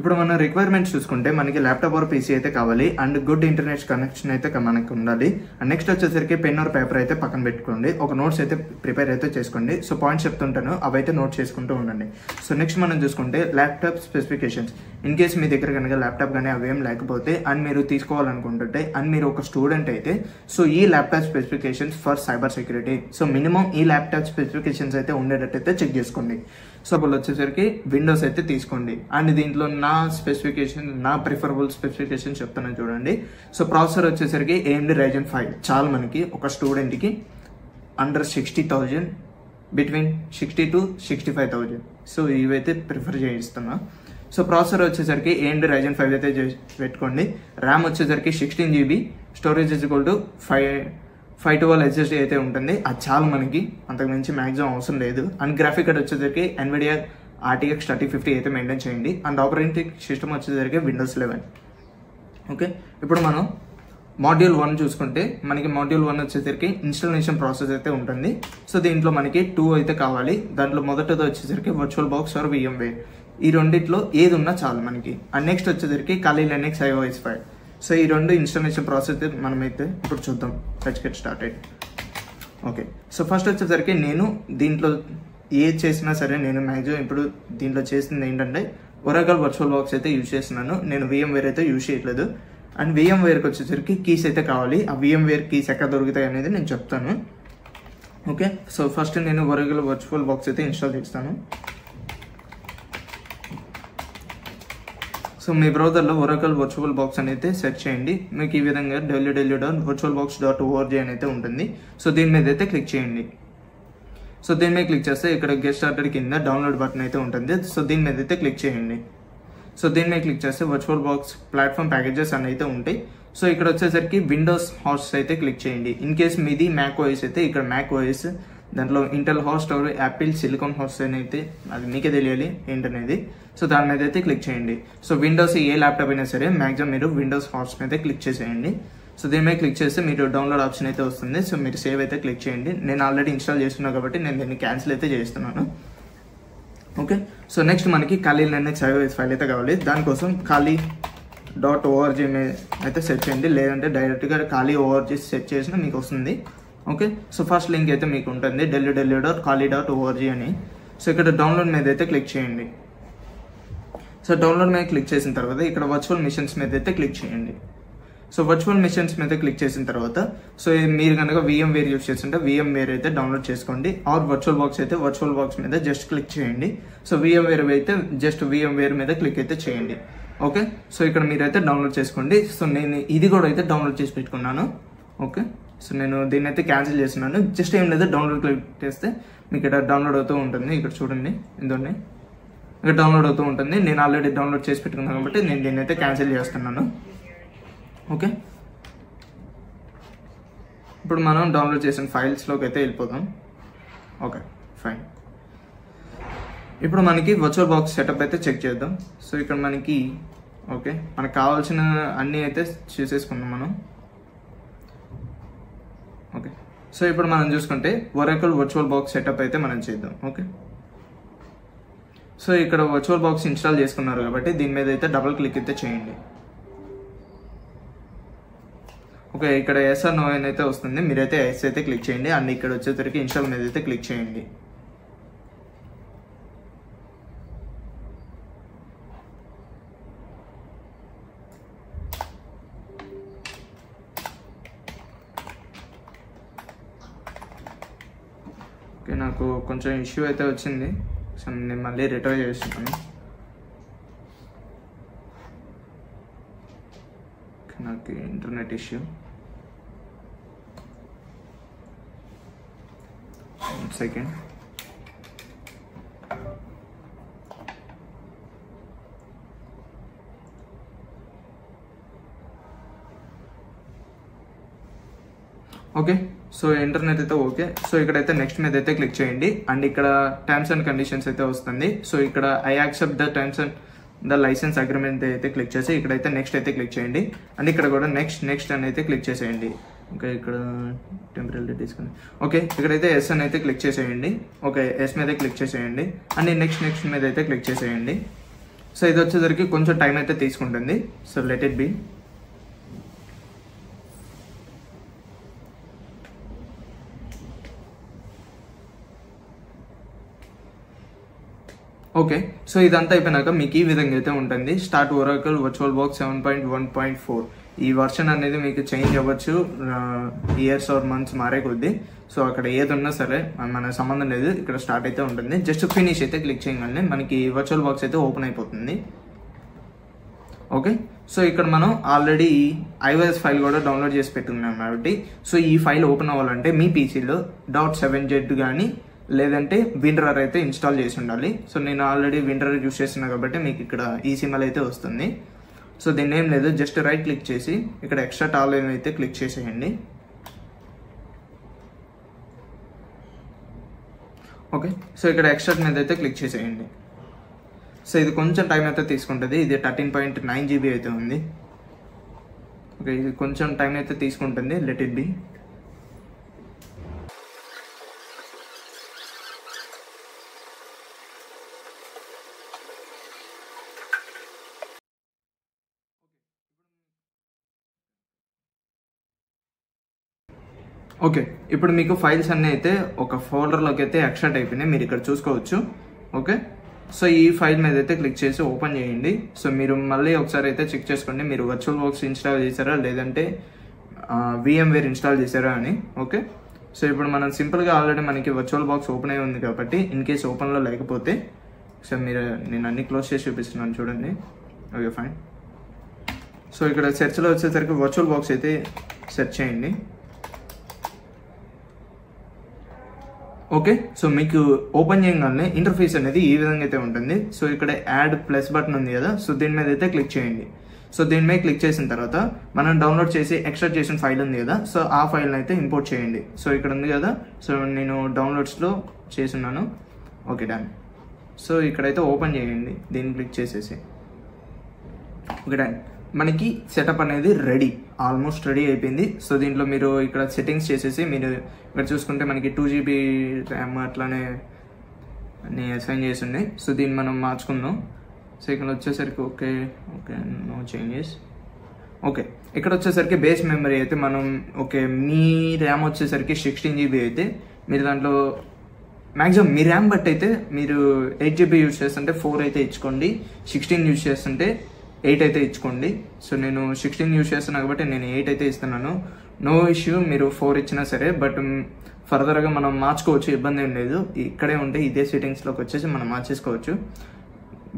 ఇప్పుడు మన రిక్వైర్మెంట్స్ చూసుకుంటే మనకి ల్యాప్టాప్ ఆర్ పీసీ అయితే కావాలి అండ్ గుడ్ ఇంటర్నెట్ కనెక్షన్ అయితే మనకి ఉండాలి. అండ్ నెక్స్ట్ వచ్చేసరికి పెన్ ఆర్ పేపర్ అయితే పక్కన పెట్టుకోండి. ఒక నోట్స్ అయితే ప్రిపేర్ అయితే చేసుకోండి. సో పాయింట్స్ చెప్తుంటాను, అవి అయితే నోట్ చేసుకుంటూ ఉండండి. సో నెక్స్ట్ మనం చూసుకుంటే ల్యాప్టాప్ స్పెసిఫికేషన్స్. ఇన్ కేస్ మీ దగ్గర కనుక ల్యాప్టాప్ కానీ అవేం లేకపోతే అండ్ మీరు తీసుకోవాలనుకుంటుంటే అండ్ మీరు ఒక స్టూడెంట్ అయితే సో ఈ laptop specifications for cyber security, so minimum ఈ ల్యాప్టాప్ స్పెసిఫికేషన్స్ అయితే ఉండేటట్టయితే చెక్ చేసుకోండి. సో అప్పుడు వచ్చేసరికి విండోస్ అయితే తీసుకోండి. అండ్ దీంట్లో నా స్పెసిఫికేషన్, నా ప్రిఫరబుల్ స్పెసిఫికేషన్ చెప్తాను చూడండి. సో ప్రాసెసర్ వచ్చేసరికి AMD Ryzen 5 చాలా మనకి ఒక స్టూడెంట్కి అండర్ 60,000 బిట్వీన్ 60 to 65,000. సో ఇవైతే ప్రిఫర్ చేయిస్తున్నా. సో ప్రాసెసర్ వచ్చేసరికి AMD Ryzen 5 అయితే పెట్టుకోండి. ర్యామ్ వచ్చేసరికి 16GB, స్టోరేజ్ = 512 SSD అయితే ఉంటుంది. అది చాలా మనకి, అంతకుమించి మ్యాక్సిమం అవసరం లేదు. అండ్ గ్రాఫిక్ కార్డ్ వచ్చేసరికి NVIDIA RTX 3050 అయితే మెయింటైన్ చేయండి. అండ్ ఆపరేటింగ్ సిస్టమ్ వచ్చేసరికి Windows 11. ఓకే, ఇప్పుడు మనం మాడ్యూల్ 1 చూసుకుంటే మనకి మాడ్యూల్ 1 వచ్చేసరికి ఇన్స్టాలేషన్ ప్రాసెస్ అయితే ఉంటుంది. సో దీంట్లో మనకి 2 అయితే కావాలి. దాంట్లో మొదటిది వచ్చేసరికి వర్చువల్ బాక్స్ ఆర్ VMware. ఈ రెండిట్లో ఏది ఉన్నా చాలు మనకి. అండ్ నెక్స్ట్ వచ్చేసరికి Kali Linux iOS 5. సో ఈ రెండు ఇన్స్టాలేషన్ ప్రాసెస్ మనమైతే ఇప్పుడు చూద్దాం. Let's get started. Okay, so first వచ్చేసరికి నేను దీంట్లో ఏది చేసినా సరే నేను మ్యాక్సిమం ఇప్పుడు దీంట్లో చేసింది ఏంటంటే Oracle వర్చువల్ బాక్స్ అయితే యూజ్ చేస్తున్నాను. నేను VMware అయితే యూజ్ చేయట్లేదు. అండ్ VMwareకి వచ్చేసరికి కీస్ అయితే కావాలి. ఆ VMware కీస్ ఎక్కడ దొరుకుతాయి అనేది నేను చెప్తాను. ఓకే, సో ఫస్ట్ నేను Oracle వర్చువల్ బాక్స్ అయితే ఇన్స్టాల్ చేస్తాను. సో మీ బ్రౌజర్లో Oracle వర్చువల్ బాక్స్ అనేది సెర్చ్ చేయండి. మీకు ఈ విధంగా www.virtualbox.org అని అయితే ఉంటుంది. సో దీని మీద అయితే క్లిక్ చేయండి. సో దీని మీద క్లిక్ చేస్తే ఇక్కడ గెట్ స్టార్టెడ్ కింద డౌన్లోడ్ బటన్ అయితే ఉంటుంది. సో దీని మీద అయితే క్లిక్ చేయండి. సో దీని మీద క్లిక్ చేస్తే వర్చువల్ బాక్స్ ప్లాట్ఫామ్ ప్యాకేజెస్ అని అయితే ఉంటాయి. సో ఇక్కడ వచ్చేసరికి విండోస్ హాస్ట్ అయితే క్లిక్ చేయండి. ఇన్ కేస్ మీది మ్యాక్ ఓఎస్ అయితే ఇక్కడ మ్యాక్ ఓఎస్, దాంట్లో Intel host or Apple silicon host అని అయితే అది మీకే తెలియాలి ఏంటనేది. సో దాని మీద అయితే క్లిక్ చేయండి. సో విండోస్ ఏ ల్యాప్టాప్ అయినా సరే మ్యాక్సిమం మీరు విండోస్ హాస్ట్ అయితే క్లిక్ చేసేయండి. సో దీని మీద క్లిక్ చేస్తే మీరు డౌన్లోడ్ ఆప్షన్ అయితే వస్తుంది. సో మీరు సేవ్ అయితే క్లిక్ చేయండి. నేను ఆల్రెడీ ఇన్స్టాల్ చేస్తున్నాను కాబట్టి నేను దీన్ని క్యాన్సిల్ అయితే చేస్తున్నాను. ఓకే, సో నెక్స్ట్ మనకి Kali Linux iOS 5 అయితే కావాలి. దానికోసం kali.org అయితే సెర్చ్ చేయండి, లేదంటే డైరెక్ట్గా kali.org సెర్చ్ చేసినా మీకు వస్తుంది. ఓకే, సో ఫస్ట్ లింక్ అయితే మీకు ఉంటుంది www.kali.org అని. సో ఇక్కడ డౌన్లోడ్ మీద అయితే క్లిక్ చేయండి. సో డౌన్లోడ్ మీద క్లిక్ చేసిన తర్వాత ఇక్కడ వర్చువల్ మిషన్స్ మీద అయితే క్లిక్ చేయండి. సో వర్చువల్ మిషన్స్ మీద క్లిక్ చేసిన తర్వాత సో మీరు కనుక VMware యూజ్ చేస్తుంటే VMware అయితే డౌన్లోడ్ చేసుకోండి. ఆర్ వర్చువల్ బాక్స్ అయితే వర్చువల్ బాక్స్ మీద జస్ట్ క్లిక్ చేయండి. సో VMware అయితే జస్ట్ VMware మీద క్లిక్ అయితే చేయండి. ఓకే, సో ఇక్కడ మీరైతే డౌన్లోడ్ చేసుకోండి. సో నేను ఇది కూడా అయితే డౌన్లోడ్ చేసి పెట్టుకున్నాను. ఓకే, సో నేను దీన్ని అయితే క్యాన్సిల్ చేస్తున్నాను. జస్ట్ ఏం లేదు, డౌన్లోడ్ క్లిక్ చేస్తే మీకు ఇక్కడ డౌన్లోడ్ అవుతూ ఉంటుంది. ఇక్కడ చూడండి, ఇందులోనే ఇక్కడ డౌన్లోడ్ అవుతూ ఉంటుంది. నేను ఆల్రెడీ డౌన్లోడ్ చేసి పెట్టుకున్నాను కాబట్టి నేను దీన్ని అయితే క్యాన్సిల్ చేస్తున్నాను. ఓకే, ఇప్పుడు మనం డౌన్లోడ్ చేసిన ఫైల్స్లోకి అయితే వెళ్ళిపోదాం. Okay fine. ఇప్పుడు మనకి వర్చువల్ బాక్స్ సెటప్ అయితే చెక్ చేద్దాం. సో ఇక్కడ మనకి ఓకే మనకు కావాల్సిన అన్నీ అయితే చేసేసుకున్నాం మనం. ఓకే, సో ఇప్పుడు మనం చూసుకుంటే Oracle వర్చువల్ బాక్స్ సెటప్ అయితే మనం చేద్దాం. ఓకే, సో ఇక్కడ వర్చువల్ బాక్స్ ఇన్స్టాల్ చేసుకున్నారు కాబట్టి దీని మీద అయితే డబుల్ క్లిక్ అయితే చేయండి. ఓకే, ఇక్కడ yes or no అని అయితే వస్తుంది. మీరైతే yes అయితే క్లిక్ చేయండి. అండ్ ఇక్కడ వచ్చేసరికి ఇన్స్టాల్ మీద అయితే క్లిక్ చేయండి. ఓకే, నాకు కొంచెం ఇష్యూ అయితే వచ్చింది. సో నేను మళ్ళీ రిటర్న్ చేస్తున్నాను. నాకు internet issue. Second. Okay, so internet అయితే ఓకే. సో ఇక్కడైతే నెక్స్ట్ మీద అయితే క్లిక్ చేయండి. అండ్ ఇక్కడ టర్మ్స్ అండ్ కండిషన్స్ అయితే వస్తుంది. సో ఇక్కడ I accept the terms and the licence agreement అయితే క్లిక్ చేసి ఇక్కడైతే నెక్స్ట్ అయితే క్లిక్ చేయండి. అండ్ ఇక్కడ కూడా నెక్స్ట్ అని అయితే క్లిక్ చేసేయండి. ఓకే, ఇక్కడ టెంపరరీ తీసుకుని ఓకే ఇక్కడైతే ఎస్ అని అయితే క్లిక్ చేసేయండి. ఓకే, ఎస్ మీద క్లిక్ చేసేయండి. అండ్ నెక్స్ట్ మీద అయితే క్లిక్ చేసేయండి. సో ఇది వచ్చేసరికి కొంచెం టైం అయితే తీసుకుంటుంది. So let it be. Okay, so ఇదంతా అయిపోయినాక మీకు ఈ విధంగా అయితే ఉంటుంది. Start Oracle virtual box 7.1.4. ఈ వర్షన్ అనేది మీకు చేంజ్ అవ్వచ్చు ఇయర్స్ ఆర్ మంత్స్ మారే కొద్దీ. సో అక్కడ ఏది ఉన్నా సరే మనకు సంబంధం లేదు, ఇక్కడ స్టార్ట్ అయితే ఉంటుంది. జస్ట్ ఫినిష్ అయితే క్లిక్ చేయగానే మనకి వర్చువల్ బాక్స్ అయితే ఓపెన్ అయిపోతుంది. ఓకే, సో ఇక్కడ మనం ఆల్రెడీ iOS ఫైల్ కూడా డౌన్లోడ్ చేసి పెట్టుకున్నాం కాబట్టి, సో ఈ ఫైల్ ఓపెన్ అవ్వాలంటే మీ పీసీలో .7z కానీ లేదంటే విండర్ అయితే ఇన్స్టాల్ చేసి ఉండాలి. సో నేను ఆల్రెడీ విండర్ యూస్ చేస్తున్నా కాబట్టి మీకు ఇక్కడ ఈ సింబల్ అయితే వస్తుంది. సో దీన్ని ఏం లేదు, జస్ట్ రైట్ క్లిక్ చేసి ఇక్కడ ఎక్స్ట్రాక్ట్ ఆల్ అయితే క్లిక్ చేసేయండి. ఓకే, సో ఇక్కడ ఎక్స్ట్రాక్ట్ మీద అయితే క్లిక్ చేసేయండి. సో ఇది కొంచెం టైం అయితే తీసుకుంటుంది. ఇది 13.9 GB అయితే ఉంది. ఓకే, ఇది కొంచెం టైం అయితే తీసుకుంటుంది. Let it be. ఓకే, ఇప్పుడు మీకు ఫైల్స్ అన్నీ అయితే ఒక ఫోల్డర్లోకి అయితే ఎక్స్ట్రాక్ట్ అయిపోయినాయి, మీరు ఇక్కడ చూసుకోవచ్చు. ఓకే, సో ఈ ఫైల్ మీద అయితే క్లిక్ చేసి ఓపెన్ చేయండి. సో మీరు మళ్ళీ ఒకసారి అయితే చెక్ చేసుకోండి మీరు వర్చువల్ బాక్స్ ఇన్స్టాల్ చేశారా లేదంటే VMware ఇన్స్టాల్ చేశారా అని. ఓకే, సో ఇప్పుడు మనం సింపుల్గా ఆల్రెడీ మనకి వర్చువల్ బాక్స్ ఓపెన్ అయి ఉంది కాబట్టి ఇన్ కేస్ ఓపెన్లో లేకపోతే సో నేను అన్ని క్లోజ్ చేసి చూపిస్తున్నాను చూడండి. Okay fine. సో ఇక్కడ సెర్చ్లో వచ్చేసరికి వర్చువల్ బాక్స్ అయితే సెర్చ్ చేయండి. ఓకే, సో మీకు ఓపెన్ చేయగానే ఇంటర్ఫేస్ అనేది ఈ విధంగా అయితే ఉంటుంది. సో ఇక్కడ యాడ్ ప్లస్ బటన్ ఉంది కదా, సో దీని మీద అయితే క్లిక్ చేయండి. సో దీని మీద క్లిక్ చేసిన తర్వాత మనం డౌన్లోడ్ చేసి ఎక్స్ట్రాక్ట్ చేసిన ఫైల్ ఉంది కదా, సో ఆ ఫైల్ని అయితే ఇంపోర్ట్ చేయండి. సో ఇక్కడ ఉంది కదా, సో నేను డౌన్లోడ్స్లో చేస్తున్నాను. Okay done. సో ఇక్కడైతే ఓపెన్ చేయండి దీన్ని క్లిక్ చేసేసి. Okay done. మనకి సెటప్ అనేది రెడీ, ఆల్మోస్ట్ రెడీ అయిపోయింది. సో దీంట్లో మీరు ఇక్కడ సెట్టింగ్స్ చేసేసి మీరు ఇక్కడ చూసుకుంటే మనకి 2 GB ర్యామ్ అట్లానే అన్నీ అసైన్ చేసి ఉన్నాయి. సో దీన్ని మనం మార్చుకుందాం. సో ఇక్కడ వచ్చేసరికి ఓకే నో చేంజెస్. ఓకే, ఇక్కడ వచ్చేసరికి బేస్ మెమరీ అయితే మనం ఓకే మీ ర్యామ్ వచ్చేసరికి 16 GB అయితే మీరు దాంట్లో మ్యాక్సిమం మీ ర్యామ్ బట్టి అయితే మీరు 8 GB యూజ్ చేస్తుంటే 4 అయితే ఇచ్చుకోండి, 16 యూజ్ చేస్తుంటే 8 అయితే ఇచ్చుకోండి. సో నేను 16 యూజ్ చేస్తున్నాను కాబట్టి నేను 8 అయితే ఇస్తున్నాను. నో ఇష్యూ, మీరు 4 ఇచ్చినా సరే. బట్ ఫర్దర్గా మనం మార్చుకోవచ్చు, ఇబ్బంది ఏం లేదు. ఇక్కడే ఉంటే ఇదే సెట్టింగ్స్లోకి వచ్చేసి మనం మార్చేసుకోవచ్చు.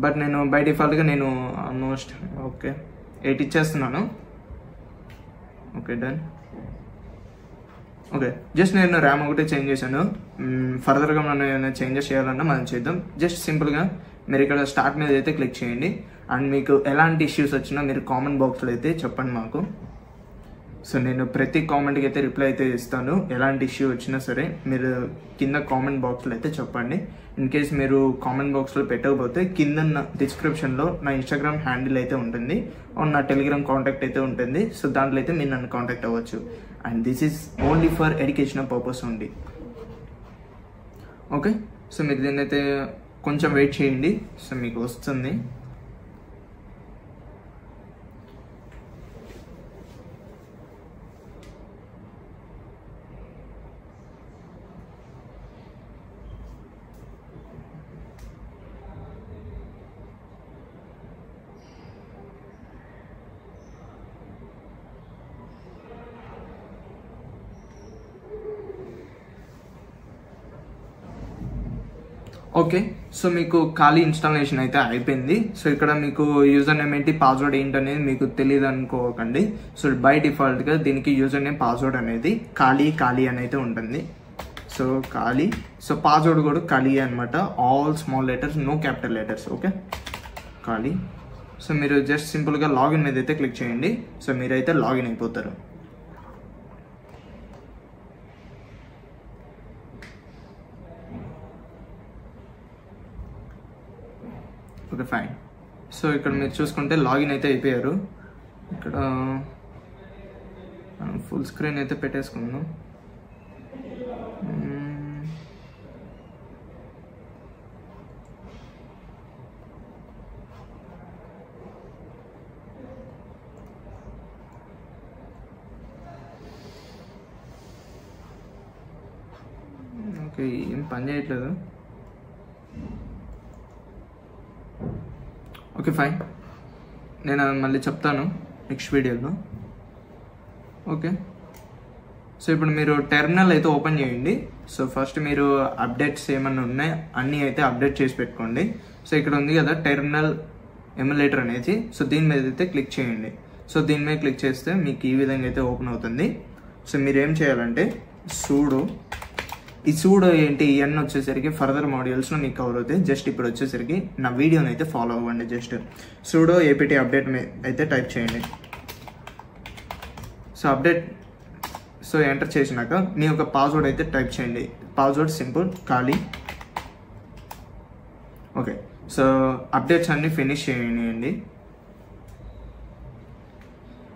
బట్ నేను బై డిఫాల్ట్గా నేను ఆల్మోస్ట్ ఓకే 8 ఇచ్చేస్తున్నాను. Okay done. ఓకే, జస్ట్ నేను ర్యామ్ ఒకటే చేంజ్ చేశాను. ఫర్దర్గా మనం ఏమైనా చేంజెస్ చేయాలన్నా మనం చేద్దాం. జస్ట్ సింపుల్గా మీరు ఇక్కడ స్టార్ట్ మీద అయితే క్లిక్ చేయండి. అండ్ మీకు ఎలాంటి ఇష్యూస్ వచ్చినా మీరు కామెంట్ బాక్స్లో అయితే చెప్పండి మాకు. సో నేను ప్రతి కామెంట్కి అయితే రిప్లై అయితే ఇస్తాను. ఎలాంటి ఇష్యూ వచ్చినా సరే మీరు కింద కామెంట్ బాక్స్లో అయితే చెప్పండి. ఇన్ కేస్ మీరు కామెంట్ బాక్స్లో పెట్టకపోతే కింద డిస్క్రిప్షన్లో నా ఇన్స్టాగ్రామ్ హ్యాండిల్ అయితే ఉంటుంది, నా టెలిగ్రామ్ కాంటాక్ట్ అయితే ఉంటుంది. సో దాంట్లో అయితే మీరు నన్ను కాంటాక్ట్ అవ్వచ్చు. And this is only for educational purpose only. Okay, so మీరు దీన్ని అయితే కొంచెం వెయిట్ చేయండి. సో మీకు వస్తుంది. ఓకే, సో మీకు ఖాళీ ఇన్స్టాలేషన్ అయితే అయిపోయింది. సో ఇక్కడ మీకు యూజర్ నేమ్ ఏంటి, పాస్వర్డ్ ఏంటనేది మీకు తెలియదు అనుకోకండి. సో బై డిఫాల్ట్గా దీనికి యూజర్ నేమ్ పాస్వర్డ్ అనేది ఖాళీ అని అయితే ఉంటుంది. సో ఖాళీ. సో పాస్వర్డ్ కూడా ఖాళీ అనమాట, all small letters, no capital letters. Okay ఖాళీ. సో మీరు జస్ట్ సింపుల్గా లాగిన్ మీద అయితే క్లిక్ చేయండి. సో మీరైతే లాగిన్ అయిపోతారు. Okay fine. సో ఇక్కడ మీరు చూసుకుంటే లాగిన్ అయితే అయిపోయారు. ఇక్కడ మనం ఫుల్ స్క్రీన్ అయితే పెట్టేసుకుందాం. ఓకే, ఏం పని చేయట్లేదు. ఓకే ఫైన్, నేను మళ్ళీ చెప్తాను నెక్స్ట్ వీడియోలో. ఓకే, సో ఇప్పుడు మీరు టెర్మినల్ అయితే ఓపెన్ చేయండి. సో ఫస్ట్ మీరు అప్డేట్స్ ఏమన్నా ఉన్నాయి అన్నీ అయితే అప్డేట్ చేసి పెట్టుకోండి. సో ఇక్కడ ఉంది కదా టెర్మినల్ ఎమ్యులేటర్ అనేది, సో దీని మీద అయితే క్లిక్ చేయండి. సో దీని మీద క్లిక్ చేస్తే మీకు ఈ విధంగా అయితే ఓపెన్ అవుతుంది. సో మీరు ఏం చేయాలంటే సూడో ఏంటి ఇవన్నీ వచ్చేసరికి ఫర్దర్ మాడ్యూల్స్లో మీకు కవర్ అవుతాయి. జస్ట్ ఇప్పుడు వచ్చేసరికి నా వీడియోని అయితే ఫాలో అవ్వండి. జస్ట్ సూడో ఏపీటీ అప్డేట్ అయితే టైప్ చేయండి. సో అప్డేట్ ఎంటర్ చేసినాక మీ యొక్క పాస్వర్డ్ అయితే టైప్ చేయండి. పాస్వర్డ్ సింపుల్ ఖాళీ. ఓకే, సో అప్డేట్స్ అన్నీ ఫినిష్ చేయండి.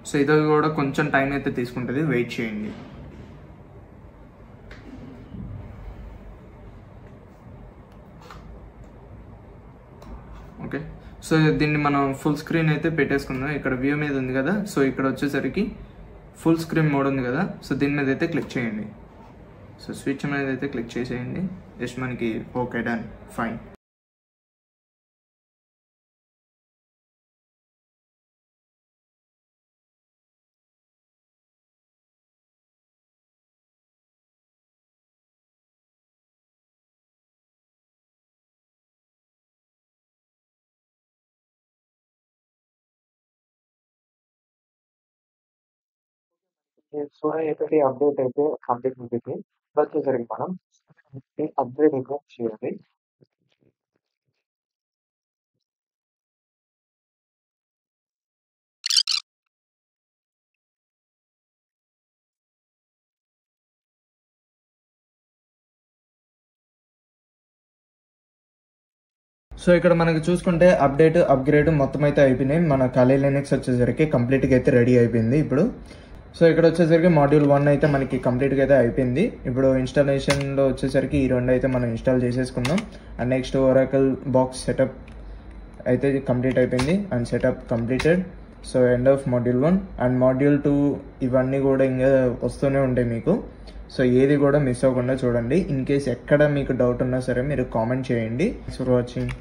సో ఇది కూడా కొంచెం టైం అయితే తీసుకుంటుంది, వెయిట్ చేయండి. ఓకే, సో దీన్ని మనం ఫుల్ స్క్రీన్ అయితే పెట్టేసుకుందాం. ఇక్కడ వ్యూ మీద ఉంది కదా, సో ఇక్కడ వచ్చేసరికి ఫుల్ స్క్రీన్ మోడ్ ఉంది కదా, సో దీని మీద అయితే క్లిక్ చేయండి. సో స్విచ్ మీద అయితే క్లిక్ చేసేయండి. జస్ట్ మనకి okay, done, fine. So APT update అయితే కంప్లీట్ ఉంటుంది. వచ్చేసరికి మనం అప్గ్రేడ్ ఇంకా చేయాలి. సో ఇక్కడ మనకి చూసుకుంటే అప్గ్రేడ్ మొత్తం అయితే అయిపోయినాయి. మన Kali Linux వచ్చేసరికి కంప్లీట్గా అయితే రెడీ అయిపోయింది ఇప్పుడు. సో ఇక్కడ వచ్చేసరికి మాడ్యూల్ 1 అయితే మనకి కంప్లీట్గా అయితే అయిపోయింది. ఇప్పుడు ఇన్స్టాలేషన్లో వచ్చేసరికి ఈ రెండు అయితే మనం ఇన్స్టాల్ చేసేసుకుందాం. And next Oracle box setup అయితే కంప్లీట్ అయిపోయింది and setup completed. So end of module 1 and module 2 ఇవన్నీ కూడా ఇంకా వస్తూనే ఉంటాయి మీకు. సో ఏది కూడా మిస్ అవ్వకుండా చూడండి. ఇన్ కేస్ ఎక్కడ మీకు డౌట్ ఉన్నా సరే మీరు కామెంట్ చేయండి. Thanks for watching.